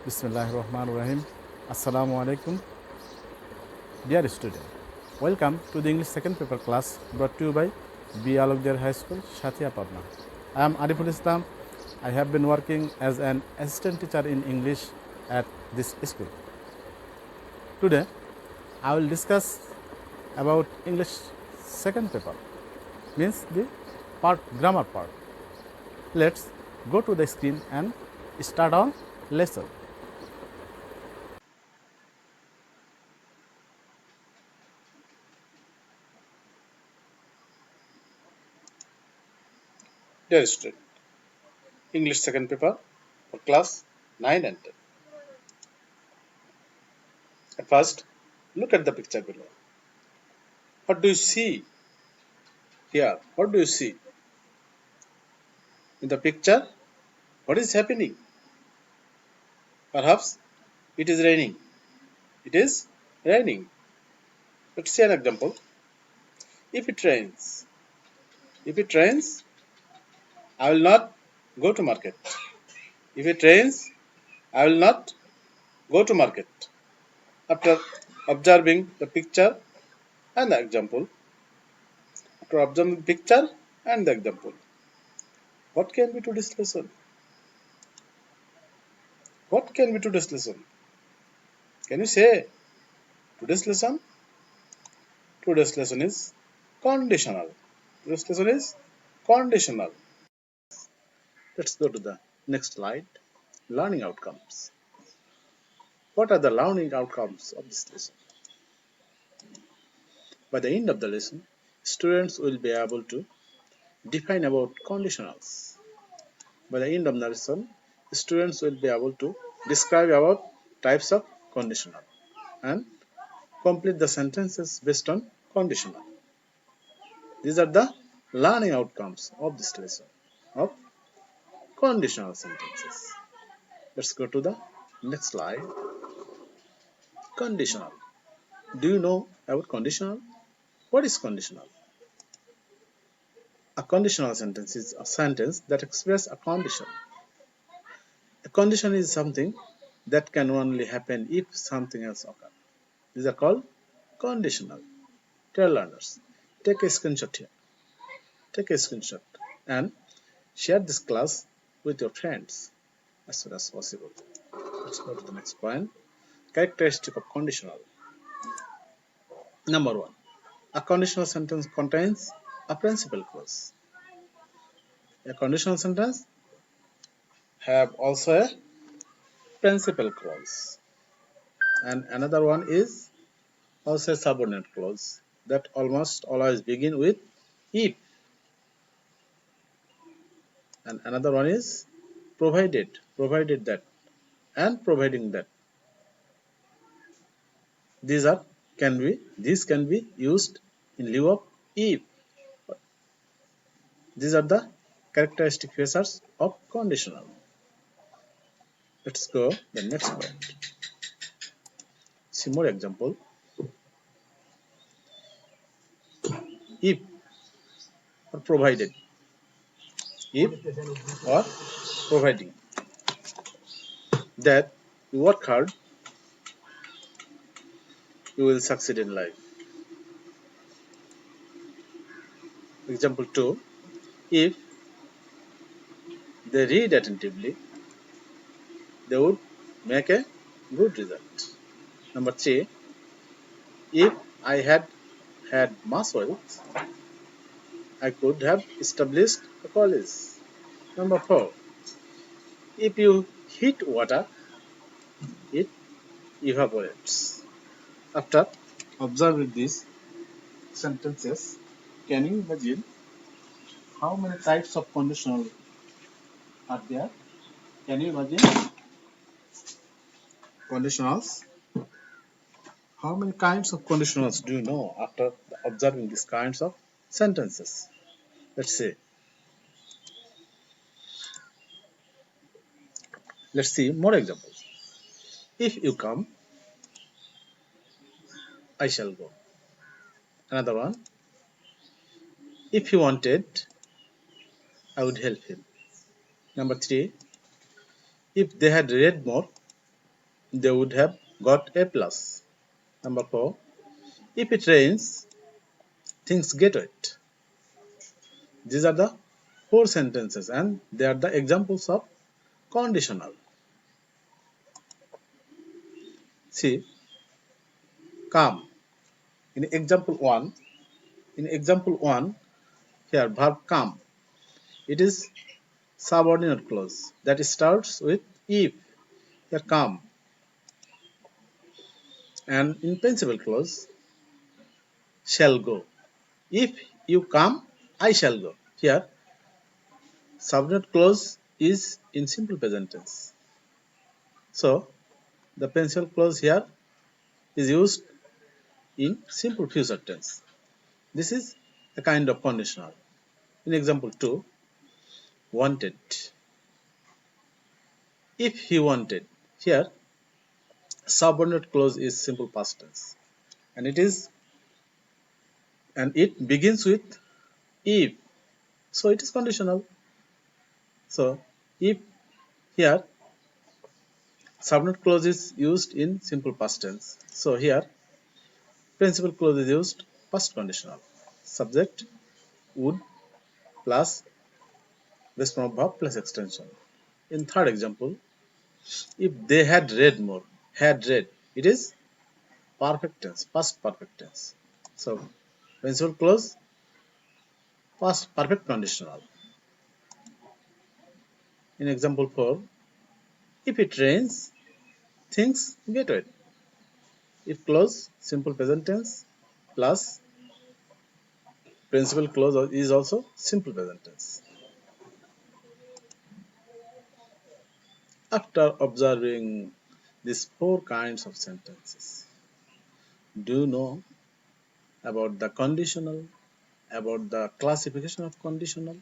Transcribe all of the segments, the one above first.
Bismillahirrahmanirrahim. Assalamu alaikum. Dear student, welcome to the English second paper class brought to you by Alokdiar High School, Santhia, Pabna. I am Ariful Islam. I have been working as an assistant teacher in English at this school. Today, I will discuss about English second paper, means the grammar part. Let's go to the screen and start our lesson. Dear student, English second paper for class 9 and 10. At first, look at the picture below. What do you see here? What do you see? In the picture, what is happening? Perhaps it is raining. It is raining. Let's see an example. If it rains, I will not go to market. If it rains, I will not go to market. After observing the picture and the example, what can be today's lesson? What can be today's lesson? Can you say today's lesson? Today's lesson is conditional. Today's lesson is conditional. Let's go to the next slide. Learning outcomes. What are the learning outcomes of this lesson? By the end of the lesson, students will be able to define about conditionals. By the end of the lesson, students will be able to describe about types of conditional and complete the sentences based on conditional. These are the learning outcomes of this lesson of conditional sentences. Let's go to the next slide. Conditional. Do you know about conditional? What is conditional? A conditional sentence is a sentence that expresses a condition. A condition is something that can only happen if something else occurs. These are called conditional. Dear learners, take a screenshot here. Take a screenshot and share this class with your friends as soon as possible. Let's go to the next point. Characteristic of conditional. Number 1. A conditional sentence contains a principal clause. A conditional sentence have also a principal clause. And another one is also a subordinate clause that almost always begin with if. And another one is provided that, and providing that. These can be used in lieu of if. These are the characteristic features of conditional. Let's go the next point. See more example. If or provided. If or providing that you work hard, you will succeed in life. Example 2. If they read attentively, they would make a good result. Number 3. If I had much wealth, I could have established a college. Number 4. If you heat water, it evaporates. After observing these sentences, can you imagine how many types of conditional are there? Can you imagine conditionals? How many kinds of conditionals do you know after observing these kinds of sentences? Let's see more examples. If you come, I shall go. Another one. If he wanted, I would help him. Number 3. If they had read more, they would have got A plus. Number 4, if it rains, things get wet. These are the 4 sentences and they are the examples of conditional. See, come. In example 1, here verb come, it is subordinate clause that starts with if. Here come. And in principal clause, shall go. If you come, I shall go. Here subordinate clause is in simple present tense. So the principal clause here is used in simple future tense. This is a kind of conditional. In example 2, wanted. If he wanted, here subordinate clause is simple past tense, and it begins with if, so it is conditional. So if here subordinate clause is used in simple past tense, so here principal clause is used past conditional. Subject would plus base form of verb plus extension. In third example, if they had read more, had read, it is perfect tense, past perfect tense. So principal clause past perfect conditional. In example 4, if it rains, things get wet. If clause simple present tense plus principal clause is also simple present tense. After observing these 4 kinds of sentences, do you know about the conditional, about the classification of conditional?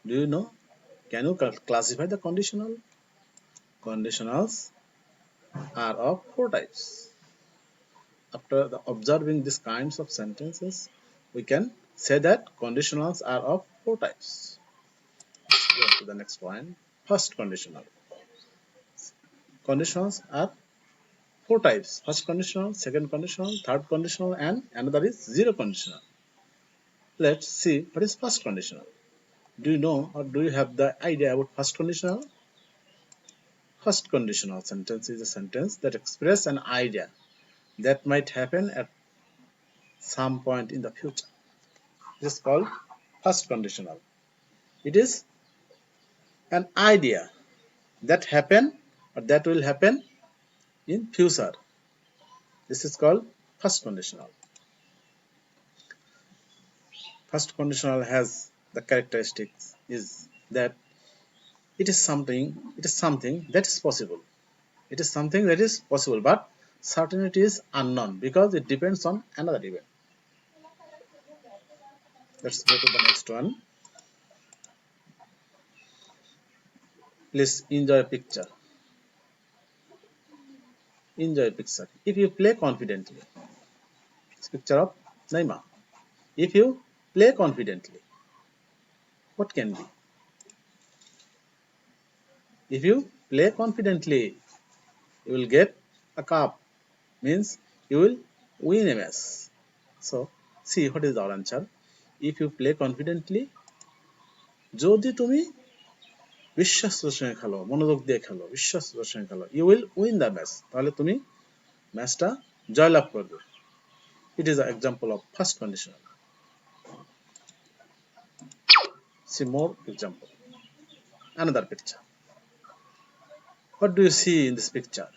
Do you know? Can you classify the conditional? Conditionals are of 4 types. After observing these kinds of sentences, we can say that conditionals are of 4 types. Let's go to the next one. First conditional. Conditionals are 4 types. First conditional, second conditional, third conditional, and another is zero conditional. Let's see what is first conditional. Do you know or do you have the idea about first conditional? First conditional sentence is a sentence that expresses an idea that might happen at some point in the future. This is called first conditional. It is an idea that happen or that will happen in future. This is called first conditional. First conditional has the characteristics is that it is something that is possible. It is something that is possible, but certainty is unknown because it depends on another event. Let's go to the next one. Please enjoy a picture. Enjoy a picture. If you play confidently, it's picture of Naima. If you play confidently, what can be? If you play confidently, you will get a cup. Means you will win a match. So see what is our answer. If you play confidently, যদি তুমি বিশ্বাসের সঙ্গে খেলো, মনোযোগ দিয়ে খেলো, বিশ্বাসের সঙ্গে খেলো, you will win the match. তাহলে তুমি ম্যাচটা জয়লাভ করবে. It is an example of first conditional. See more example. Another picture. What do you see in this picture?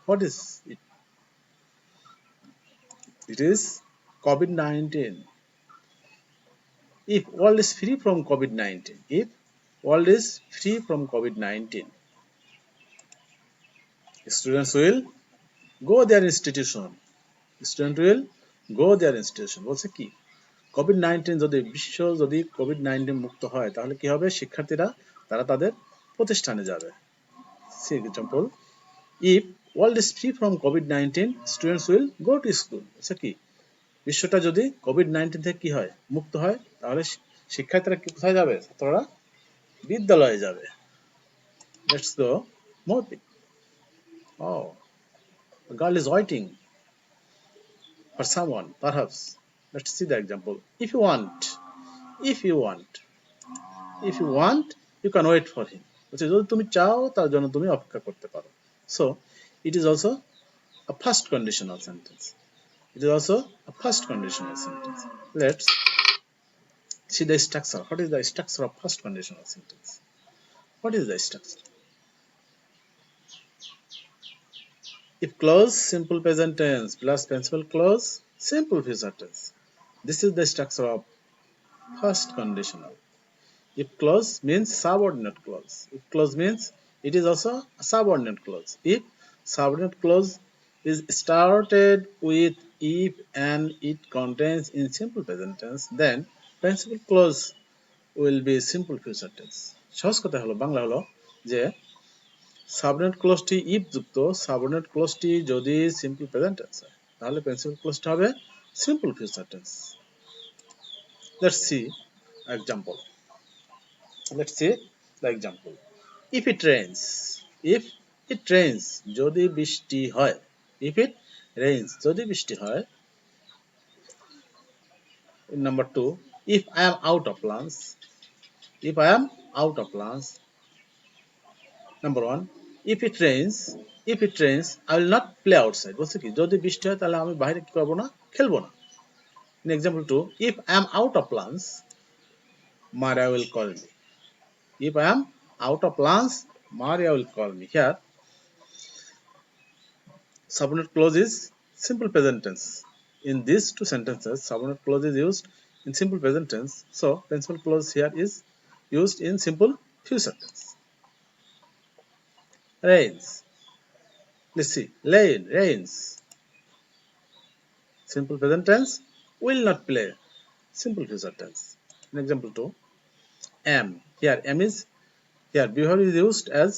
What is it? It is COVID-19. If world is free from COVID-19, if world is free from COVID-19, students will go their institution. Student will go their institution. বলছে কি COVID-19 যদি COVID-19 মুক্ত হয় তাহলে কি হবে? শিক্ষার্থীরা তারা তাদের প্রতিষ্ঠানে যাবে. See example. If world is free from COVID-19, students will go to school. বলছে কি বিশ্বটা যদি COVID-19 থেকে কি হয়? মুক্ত হয় তাহলে শিক্ষার্থীরা কোথায় যাবে? ছাত্ররা বিদ্যালয়ে যাবে. Let's go more. Oh, a girl is waiting for someone, perhaps. Let's see the example. If you want, if you want, you can wait for him. বলছে যদি তুমি চাও তার জন্য তুমি অপেক্ষা করতে পারো। So it is also a past conditional sentence. It is also a past conditional sentence. Let's see the structure. What is the structure of past conditional sentence? What is the structure? If clause, simple present tense plus principal clause, simple future tense. This is the structure of past conditional. If clause means subordinate clause. If clause means it is also a subordinate clause. If subordinate clause is started with if and it contains in simple present tense, then principal clause will be simple future tense. সহজ কথা হলো বাংলা হলো যে subordinate ক্লজটি if যুক্ত subordinate ক্লজটি যদি simple present tense হয় তাহলে principal ক্লজটা হবে simple future tense. Let's see example. Let's see the example. If it rains, if it rains, যদি বৃষ্টি হয়, if it rains, যদি বৃষ্টি হয়. Number 2, if I am out of lunch, if I am out of lunch. Number 1, if it rains, I will not play outside. বলছে কি যদি বৃষ্টি হয় তাহলে আমি বাইরে কি করব না, খেলবো না. In example 2, if I am out of lunch, Maria will call me. If I am out of lunch, Maria will call me. Here subordinate clause is simple present tense. In these two sentences, subordinate clause is used in simple present tense. So, principal clause here is used in simple future tense. Rains. Let's see. Rains. Simple present tense. Will not play. Simple future tense. In example 2, am. Here, am is here. Behavior is used as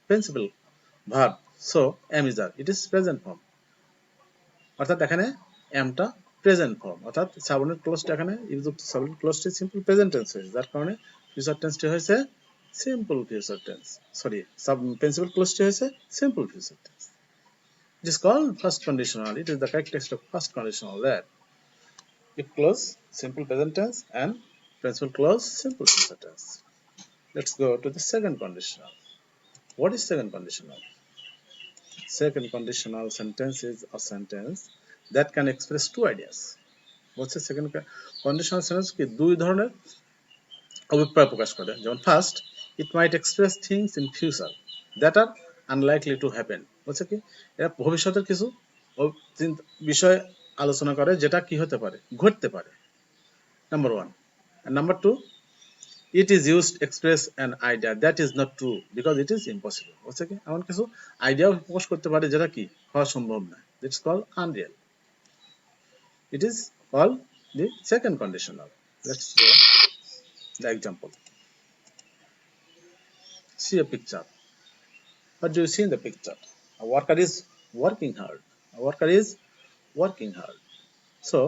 principal verb. So, am is there. It is present form. অর্থাৎ এখানে আমটা present form, অর্থাৎ subordinate ক্লজটা এখানে ইউজযুক্ত subordinate ক্লজটি simple present tense হয়েছে, যার কারণে ফিউচার টেন্সটি হয়েছে simple future tense, sorry principal ক্লজটি হয়েছে simple future tense. It is called first conditional. It is the characteristic of first conditional that if clause simple present tense and principal clause simple future tense. Let's go to the second conditional. What is second conditional? Second conditional sentence is a sentence that can express two ideas. বলছে second conditional sentence কি দুই ধরনের অভিপ্রায় প্রকাশ করে। যেমন first, it might express things in future that are unlikely to happen. বলছে কি এরা ভবিষ্যতের কিছু বিষয় আলোচনা করে যেটা কি হতে পারে, ঘটতে পারে। Number 1 and number 2, it is used to express an idea that is not true because it is impossible. বলছে কি এমন কিছু আইডিয়া প্রকাশ করতে পারে যেটা কি হওয়া সম্ভব না, it's called unreal. It is called the second conditional. Let's go the example. See a picture. What do you see in the picture? A worker is working hard. A worker is working hard. So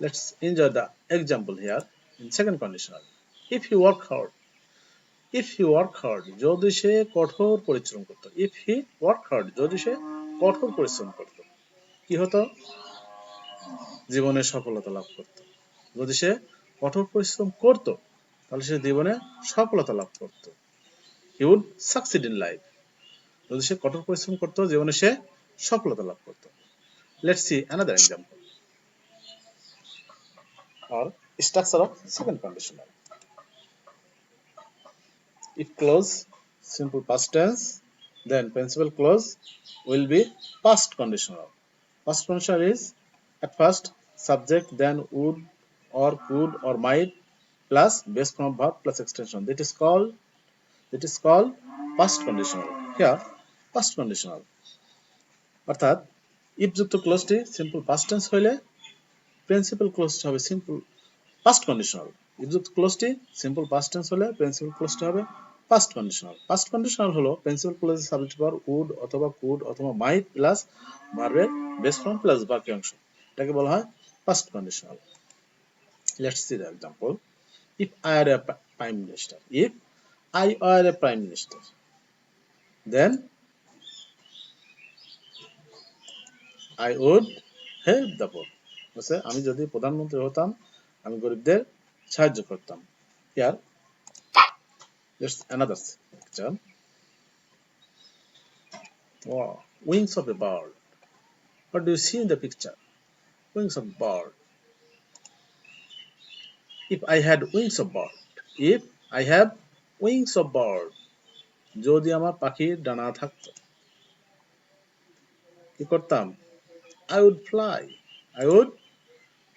let's enjoy the example here in second conditional. If he work hard, যদি সে কঠোর পরিশ্রম করত, if he work hard, যদি সে কঠোর পরিশ্রম করত, কি হতো? জীবনে সফলতা লাভ করত। যদি সে কঠোর পরিশ্রম করত তাহলে সে জীবনে সফলতা লাভ করত। He would succeed in life. যদি সে কঠোর পরিশ্রম করত জীবনে সে সফলতা লাভ করত। Let's see another example or structure of second conditional. If clause simple past tense, then principal clause will be past conditional. Past conditional is at first subject, then would or could or might plus base form verb plus extension. That is called past conditional. Here past conditional অর্থাৎ if যুক্ত ক্লোজটি simple past tense হইলে principal ক্লোজটি হবে simple past conditional. if যুক্ত ক্লোজটি simple past tense হলে principal ক্লোজটি হবে past conditional. Past conditional হলো principal ক্লোজের subject verb would অথবা could অথবা মাইট প্লাস ভার্বের বেস ফর্ম প্লাস বাকি অংশ, এটাকে বলা হয় past conditional. Let's see the example. if I are a prime minister, if I are a prime minister, then I would help the poor. বলছে আমি যদি প্রধানমন্ত্রী হতাম আমি গরিবদের সাহায্য করতাম। Here, there's another picture. Wow, wings of a bird. What do you see in the picture? Wings of bird. If I had wings of bird. If I have wings of bird. যদি আমার পাখির ডানা থাকতো কি করতাম? I would fly. I would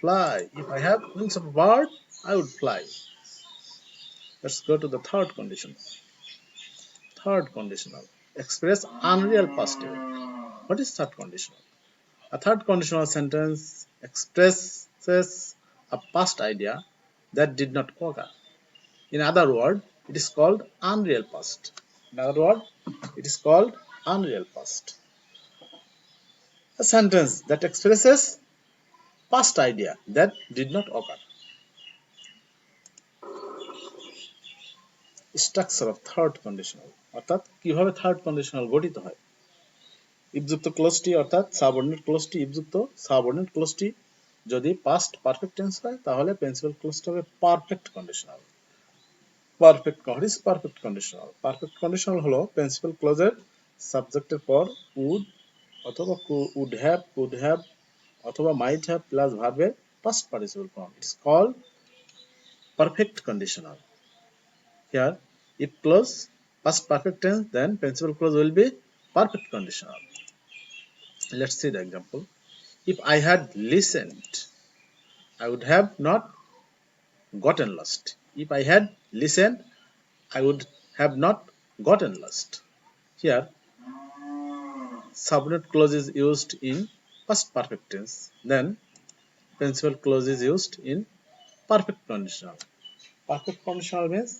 fly. If I have wings of a bird, I would fly. Let's go to the third condition. Third conditional. Express unreal past tense. What is third conditional? A third conditional sentence expresses a past idea that did not occur. In other words, it is called unreal past. In other words, it is called unreal past. A sentence that expresses past idea that did not occur. Structure of third conditional অর্থাৎ কিভাবে third conditional গঠিত হয়। ইফযুক্ত ক্লোজটি অর্থাৎ subordinate ক্লোজটি ইফযুক্ত subordinate ক্লোজটি যদি past perfect tense হয় তাহলে principal ক্লোজটা হবে perfect conditional. Perfect what is perfect conditional? Perfect conditional হলো প্রিন্সিপাল ক্লোজের সাবজেক্টের পর উড অথবা উড হ্যাভ অথবা মাইট হ্যাভ প্লাস ভার্বের past participle form. It's called perfect conditional. Here, if clause past perfect tense, then principal clause will be perfect conditional. Let's see the example. If I had listened, I would have not gotten lost. If I had listened, I would have not gotten lost. Here, subordinate clause is used in past perfect tense. Then, principal clause is used in perfect conditional. Perfect conditional means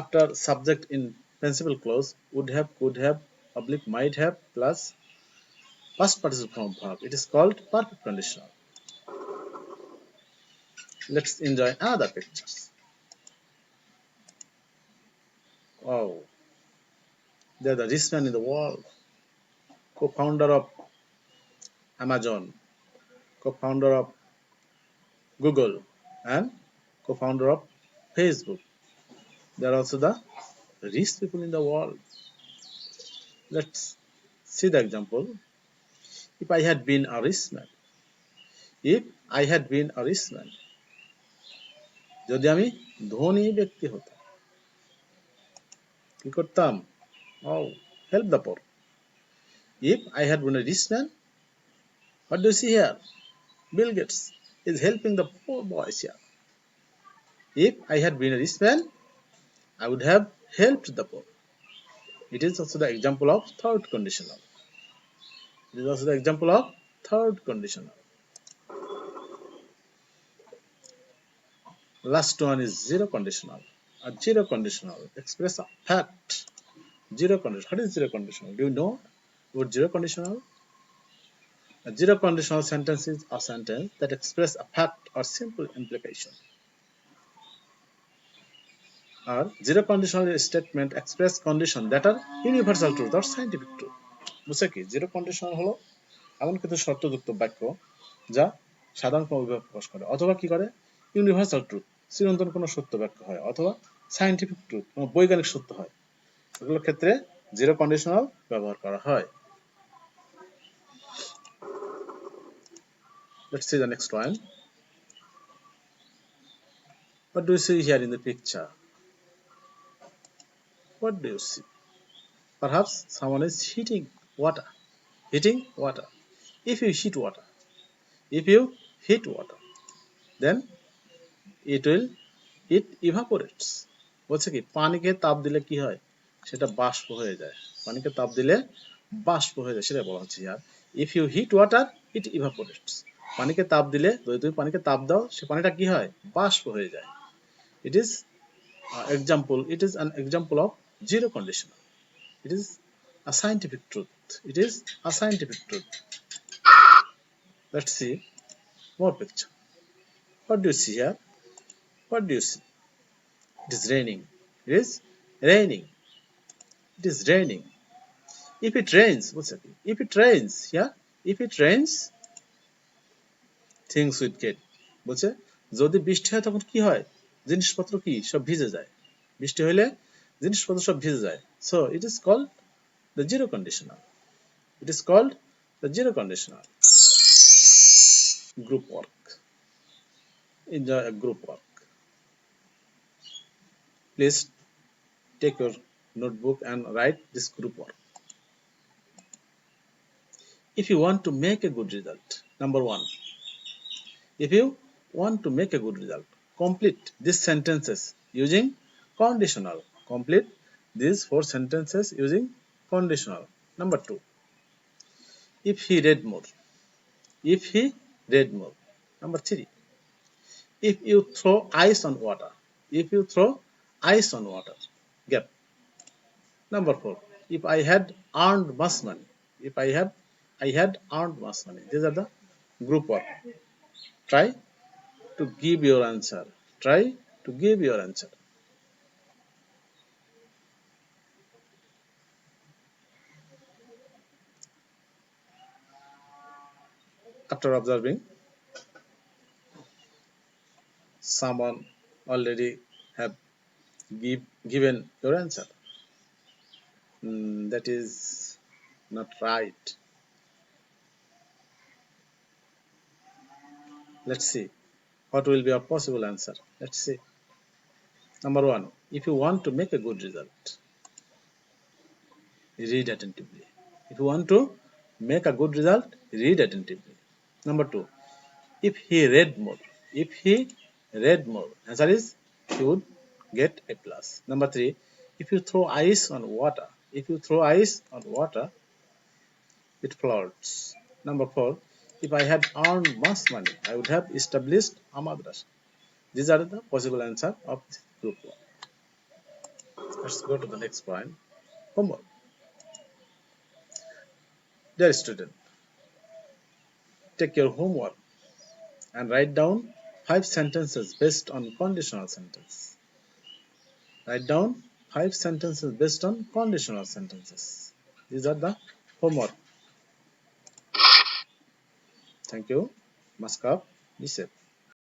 after subject in principal clause would have, could have, oblique might have plus past participle form verb. It is called perfect conditional. Let's enjoy another pictures. Oh, they're the richest man in the world, co-founder of Amazon, co-founder of Google, and co-founder of Facebook. They are also the rich people in the world. Let's see the example. If I had been a rich man, if I had been a rich man, যদি আমি ধনী ব্যক্তি হতাম কি করতাম? Oh, help the poor. If I had been a rich man, what do you see here? Bill Gates is helping the poor boys here. If I had been a rich man, I would have helped the poor. It is also the example of third conditional. It is also the example of third conditional. Last one is zero conditional. A zero conditional express a fact. Zero conditional. What is zero conditional? Do you know what zero conditional? A zero conditional sentence is a sentence that expresses a fact or simple implication. Or zero conditional statement express condition that are universal truth or scientific truth. বুঝছে কি? Zero conditional হলো এমন কিছু শর্তযুক্ত বাক্য যা সাধারণ কোনো অভিভাবক প্রকাশ করে অথবা কি করে ইউনিভার্সাল ট্রুথ চিরন্তন কোনো সত্য বাক্য হয় অথবা সায়েন্টিফিক ট্রুথ কোনো বৈজ্ঞানিক সত্য হয়। এগুলোর ক্ষেত্রে জিরো কন্ডিশনাল ব্যবহার করা হয়। Let's see the next one. What do you see here in the picture? What do you see? Perhaps someone is heating water. Heating water. If you heat water, then it evaporates. বলছে কি পানিকে তাপ দিলে কি হয়? সেটা বাষ্প হয়ে যায়। পানিকে তাপ দিলে বাষ্প হয়ে যায়, সেটা বলা হচ্ছে ইয়ার। If you heat water, it evaporates. পানিকে তাপ দিলে, যদি তুমি পানিকে তাপ দাও, সে পানিটা কি হয়? বাষ্প হয়ে যায়। It is an example of zero conditional. It is a scientific truth. It is a scientific truth. Let's see more picture. What do you see here? What do you see? It is raining. It is raining. It is raining. If it rains, what's it? If it rains, yeah, if it rains things would get বলছে যদি বৃষ্টি হয় তখন কি হয় জিনিসপত্র কি সব ভিজে যায় বৃষ্টি হলে জিনিসপত্র সব ভিজে যায় so it is called the zero conditional it is called the zero conditional group work enjoy a group work please take your notebook and write this group work if you want to make a good result number 1 if you want to make a good result complete these sentences using conditional complete these 4 sentences using conditional number 2 if he read more if he read more number 3 if you throw ice on water if you throw ice on water gap number 4 if I had earned much money if I had earned much money these are the group work try to give your answer try to give your answer after observing someone already have given your answer. That is not right. Let's see what will be our possible answer. Let's see. Number 1, if you want to make a good result, read attentively. If you want to make a good result, read attentively. Number 2, if he read more, if he read more, answer is he would get a plus. Number 3, if you throw ice on water, if you throw ice on water, it floats. Number 4, if I had earned much money, I would have established a madrasa. These are the possible answer of group 1. Let's go to the next point. Homework. Dear student, take your homework and write down 5 sentences based on conditional sentence. Write down 5 sentences based on conditional sentences. These are the homework. Thank you. Mask up. Be safe.